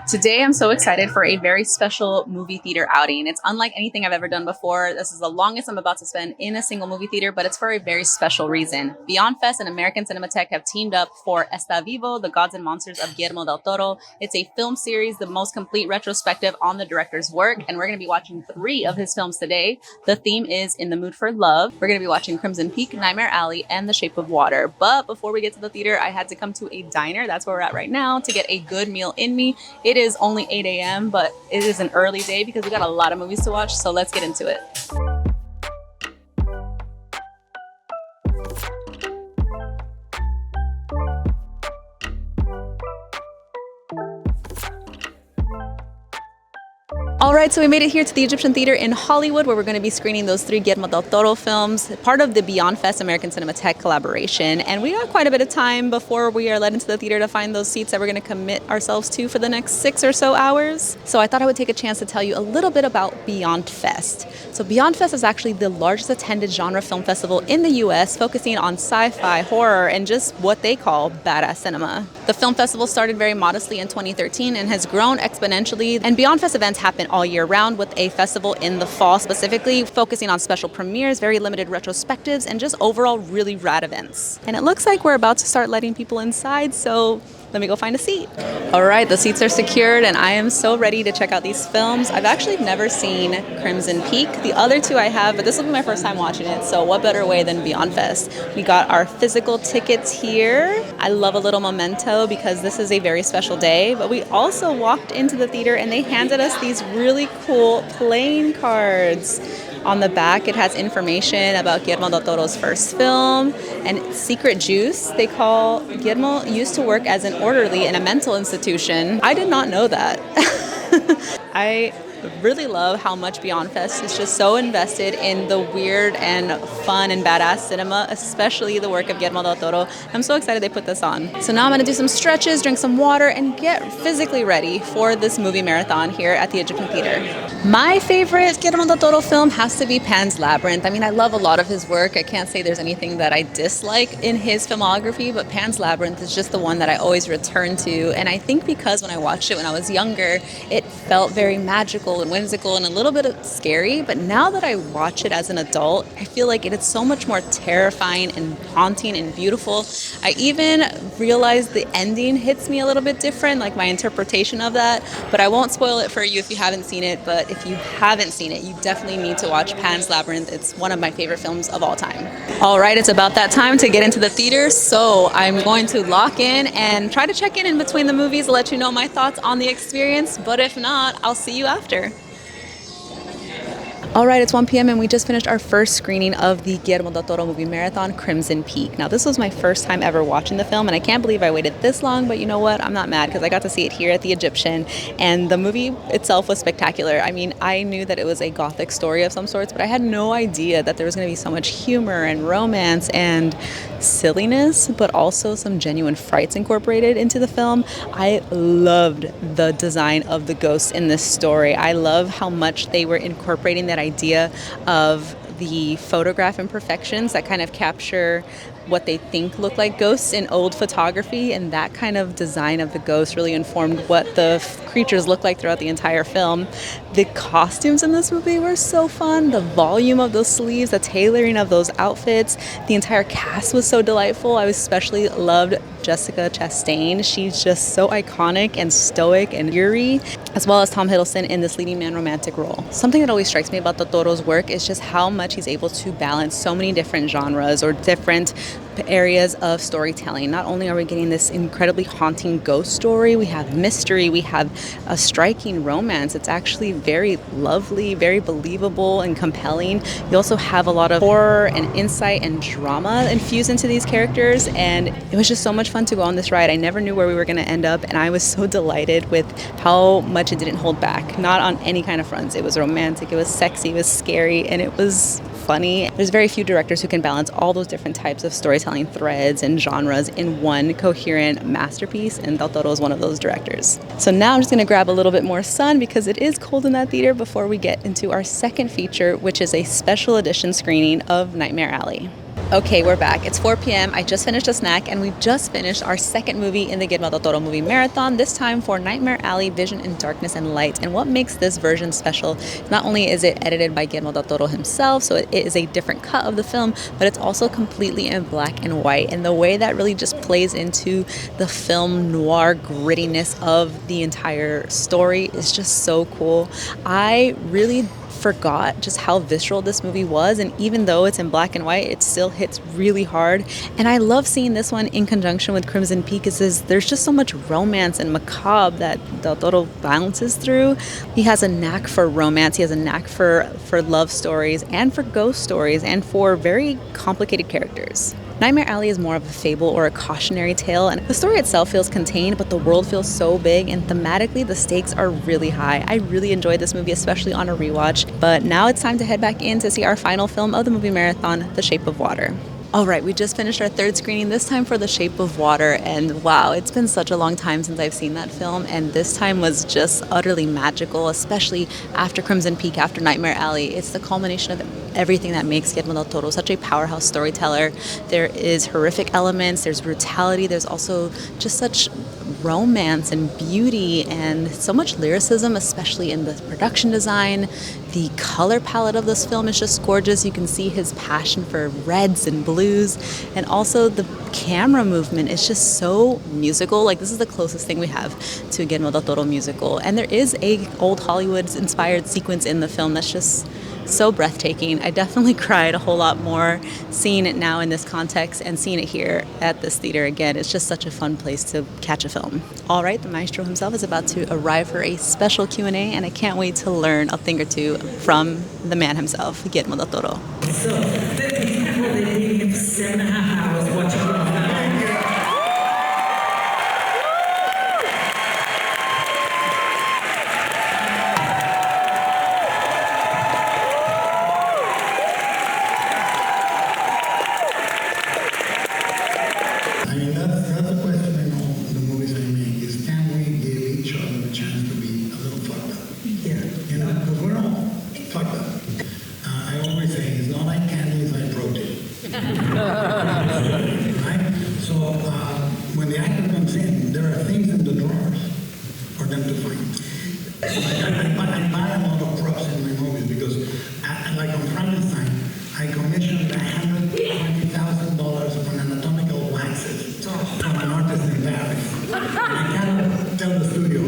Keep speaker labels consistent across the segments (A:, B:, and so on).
A: Today, I'm so excited for a very special movie theater outing. It's unlike anything I've ever done before. This is the longest I'm about to spend in a single movie theater, but it's for a very special reason. Beyond Fest and American Cinematheque have teamed up for Está Vivo, The Gods and Monsters of Guillermo Del Toro. It's a film series, the most complete retrospective on the director's work, and we're going to be watching 3 of his films today. The theme is In the Mood for Love. We're going to be watching Crimson Peak, Nightmare Alley, and The Shape of Water. But before we get to the theater, I had to come to a diner, that's where we're at right now, to get a good meal in me. It is only 8 a.m., but it is an early day because we got a lot of movies to watch, so let's get into it. All right, so we made it here to the Egyptian Theater in Hollywood, where we're going to be screening those 3 Guillermo del Toro films, part of the Beyond Fest American Cinematheque collaboration. And we got quite a bit of time before we are led into the theater to find those seats that we're going to commit ourselves to for the next 6 or so hours. So I thought I would take a chance to tell you a little bit about Beyond Fest. So Beyond Fest is actually the largest attended genre film festival in the U.S., focusing on sci-fi, horror, and just what they call badass cinema. The film festival started very modestly in 2013 and has grown exponentially. And Beyond Fest events happen all year round, with a festival in the fall specifically focusing on special premieres, very limited retrospectives, and just overall really rad events. And it looks like we're about to start letting people inside, so let me go find a seat. All right, the seats are secured and I am so ready to check out these films. I've actually never seen Crimson Peak. The other 2 I have, but this will be my first time watching it, so what better way than Beyond Fest? We got our physical tickets here. I love a little memento because this is a very special day, but we also walked into the theater and they handed us these really cool playing cards. On the back, it has information about Guillermo del Toro's first film and secret juice. They call Guillermo used to work as an orderly in a mental institution. I did not know that. I really love how much Beyond Fest is just so invested in the weird and fun and badass cinema, especially the work of Guillermo del Toro. I'm so excited they put this on. So now I'm going to do some stretches, drink some water, and get physically ready for this movie marathon here at the Egyptian Theater. My favorite Guillermo del Toro film has to be Pan's Labyrinth. I mean, I love a lot of his work. I can't say there's anything that I dislike in his filmography, but Pan's Labyrinth is just the one that I always return to. And I think because when I watched it when I was younger, it felt very magical and whimsical and a little bit scary, but now that I watch it as an adult, I feel like it is so much more terrifying and haunting and beautiful. I even realized the ending hits me a little bit different, like my interpretation of that, but I won't spoil it for you if you haven't seen it. But if you haven't seen it, you definitely need to watch Pan's Labyrinth. It's one of my favorite films of all time. All right, it's about that time to get into the theater, so I'm going to lock in and try to check in between the movies, let you know my thoughts on the experience, but if not, I'll see you after. All right, it's 1 p.m. and we just finished our first screening of the Guillermo del Toro movie marathon, Crimson Peak. Now, this was my first time ever watching the film, and I can't believe I waited this long, but you know what? I'm not mad because I got to see it here at the Egyptian, and the movie itself was spectacular. I mean, I knew that it was a gothic story of some sorts, but I had no idea that there was going to be so much humor and romance and silliness, but also some genuine frights incorporated into the film. I loved the design of the ghosts in this story. I love how much they were incorporating that idea of the photograph imperfections that kind of capture what they think look like ghosts in old photography, and that kind of design of the ghost really informed what the creatures look like throughout the entire film. The costumes in this movie were so fun. The volume of those sleeves, the tailoring of those outfits, the entire cast was so delightful. I especially loved Jessica Chastain. She's just so iconic and stoic and eerie, as well as Tom Hiddleston in this leading man romantic role. Something that always strikes me about Del Toro's work is just how much he's able to balance so many different genres or different areas of storytelling. Not only are we getting this incredibly haunting ghost story, we have mystery, we have a striking romance. It's actually very lovely, very believable and compelling. You also have a lot of horror and insight and drama infused into these characters, and it was just so much fun to go on this ride. I never knew where we were going to end up, and I was so delighted with how much it didn't hold back, not on any kind of fronts. It was romantic, it was sexy, it was scary, and it was funny. There's very few directors who can balance all those different types of storytelling threads and genres in one coherent masterpiece, and Del Toro is one of those directors. So now I'm just going to grab a little bit more sun because it is cold in that theater before we get into our second feature, which is a special edition screening of Nightmare Alley. Okay, we're back. It's 4 p.m. I just finished a snack, and we just finished our second movie in the Guillermo del Toro movie marathon, this time for Nightmare Alley, Vision in Darkness and Light. And what makes this version special, not only is it edited by Guillermo del Toro himself, so it is a different cut of the film, but it's also completely in black and white. And the way that really just plays into the film noir grittiness of the entire story is just so cool. I really forgot just how visceral this movie was, and even though it's in black and white, it still hits really hard. And I love seeing this one in conjunction with Crimson Peak, because there's just so much romance and macabre that Del Toro bounces through. He has a knack for romance, he has a knack for love stories and for ghost stories and for very complicated characters. Nightmare Alley is more of a fable or a cautionary tale, and the story itself feels contained, but the world feels so big, and thematically the stakes are really high. I really enjoyed this movie, especially on a rewatch, but now it's time to head back in to see our final film of the movie marathon, The Shape of Water. All right, we just finished our third screening, this time for The Shape of Water, and wow, it's been such a long time since I've seen that film, and this time was just utterly magical, especially after Crimson Peak, after Nightmare Alley. It's the culmination of everything that makes Guillermo del Toro such a powerhouse storyteller. There is horrific elements, there's brutality, there's also just such romance and beauty and so much lyricism, especially in the production design. The color palette of this film is just gorgeous. You can see his passion for reds and blues, and also the camera movement is just so musical. Like, this is the closest thing we have to a Guillermo del Toro musical, and there is a old Hollywood inspired sequence in the film that's just so breathtaking. I definitely cried a whole lot more seeing it now in this context, and seeing it here at this theater again. It's just such a fun place to catch a film. All right, the maestro himself is about to arrive for a special Q&A, and I can't wait to learn a thing or two from the man himself, Guillermo del Toro.
B: So, 50 people, they gave me 7.5 hours watching it.
C: I mean, that's a question in all the movies I make, is can we give each other a chance to be a little fucked up?
B: Yeah.
C: You know, because we're all fucked up. I always say, it's not like candy, it's like protein. Right? So when the actor comes in, there are things in the drawers for them to find. I buy a lot of props in my movies because, like on Frankenstein, I commissioned $120,000 on anatomical waxes from an artist in Paris. I cannot tell the studio.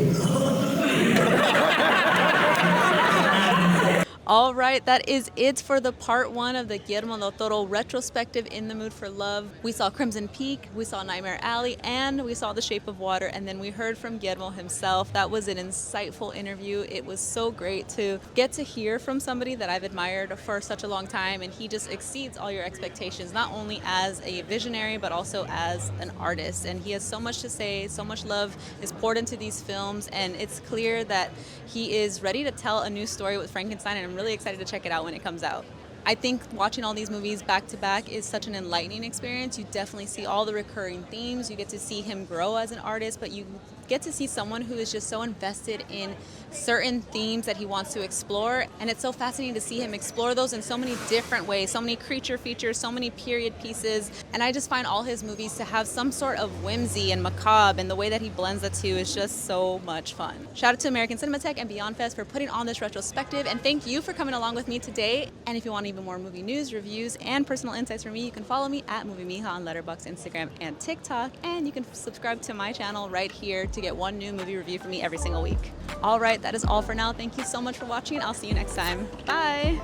A: All right, that is it for the part one of the Guillermo del Toro retrospective In the Mood for Love. We saw Crimson Peak, we saw Nightmare Alley, and we saw The Shape of Water, and then we heard from Guillermo himself. That was an insightful interview. It was so great to get to hear from somebody that I've admired for such a long time, and he just exceeds all your expectations, not only as a visionary, but also as an artist. And he has so much to say, so much love is poured into these films, and it's clear that he is ready to tell a new story with Frankenstein, and I'm really excited to check it out when it comes out. I think watching all these movies back to back is such an enlightening experience. You definitely see all the recurring themes. You get to see him grow as an artist, but you get to see someone who is just so invested in certain themes that he wants to explore. And it's so fascinating to see him explore those in so many different ways, so many creature features, so many period pieces. And I just find all his movies to have some sort of whimsy and macabre, and the way that he blends the two is just so much fun. Shout out to American Cinematheque and Beyond Fest for putting on this retrospective, and thank you for coming along with me today. And if you want even more movie news, reviews, and personal insights from me, you can follow me at Movie Mija on Letterboxd, Instagram, and TikTok. And you can subscribe to my channel right here to get one new movie review from me every single week. All right, that is all for now. Thank you so much for watching. I'll see you next time. Bye.